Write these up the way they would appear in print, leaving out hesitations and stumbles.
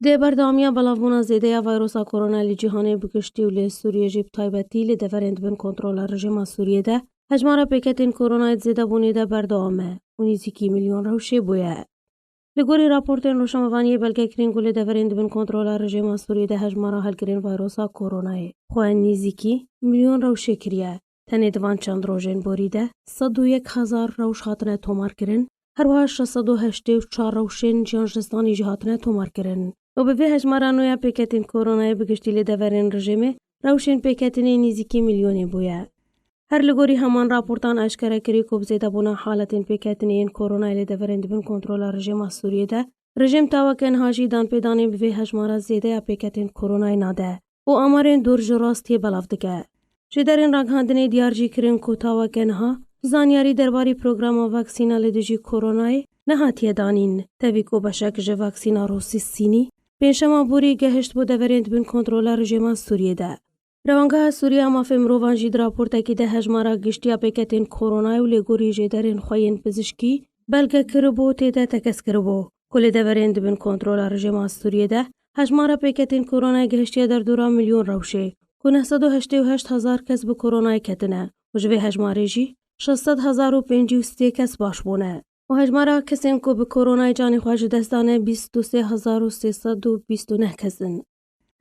دی بردامیا بلاونا زیده یا ویروسا کرونا لی جهانی بکشتی و لی سوریه جیب تایبتی لی دفرند بین کنترل رژیم سوریه ده هجمارا پیکتین کرونا زیده بونی ده بردامه و نیزیکی میلیون روشه بویه. لگوری راپورتین روشنوانی بلکه کرین گولی دفرند بین کنترل رژیم سوریه ده هجمارا حل کرین ویروسا کرونا خواه نیزیکی میلیون روشه کریه. تنه دوان چند روژن بریده 101,000 روش هاتنه تومار کرن هر وها 684 روشن جانشستانی جهاتنه تومار کرن و به هجمارا نویا پیکتین کرونا بگشتی لی دفرین رژیمه روشن پیکتین نیزیکی میلیونی بویه. هر لگوری همان راپورتان اشکره کری کب زیده بونا حالتین پیکتین این کرونا لی دفرند بین کنترل رژیم سوریه ده رژیم تاوکن هاجی دان پیدانی به هجمارا زیده یا پیکتین کرونا ناده و آمارین دور جراستی بلاف دکه. جدرین رگهاندنی دیارجی کرن کو تاوکن ها زانیاری درباری پروگرام واکسینا لدیجی کورونای نهاتیه دانین تاویکو بشک جه واکسینا روسی سینی پنجشنبه بوری گهشت بو دورند بین کنترل رژیم سوریه ده. روانگاه سوریه مافی مروان جید راپورت کی ده هجمارا گشتیا پیکتین کورونای و لگوری جدرین خوین پزشکی بلگه کربو تیده تکس کربو کل دورند بین کنترل رژیم سوریه ده هجمارا پیکتین کورونای گهشتیا در دوران میلیون روشه که 988,000 کس به کرونا کتنه و جوی هجماری جی 600,053 کس باش بونه و هجمارا کسین که به کرونا جانی خواهج دستانه 23,329 کسین.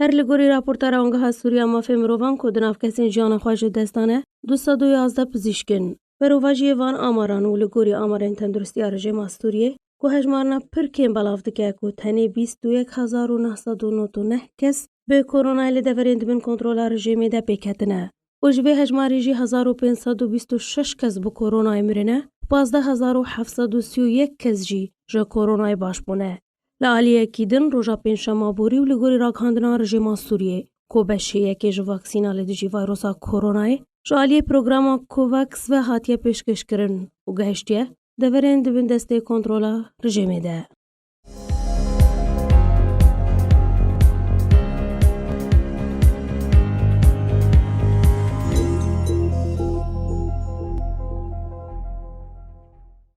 هر لگوری راپورتار آنگاه سوریه مافی مروان که دناف کسین جان خواهج دستانه 211 پزشکن. بروواجی وان آماران و لگوری آمارین تندرستی رژیم سوریه که هجمارنا پر کم بلاف دکه که تنی 21,999 کس به کرونا لی دفرند بین کنترل رژیم ده پیکتنه. و جوی هجماری جی 1526 کس به کرونا مرنه 12,731 کس جی جه کرونا باش بونه. لعالیه کیدن روژا پنجشنبه بوری و لگوری راگهاندنا رژیم سوریه که بشه یکی جو واکسینا لدیجی ویروسا کرونا جعالیه پروگرام کوواکس و هاتیه پیشکش کرن و گهشتیه دورند بین دسته کنترل رژیم ده.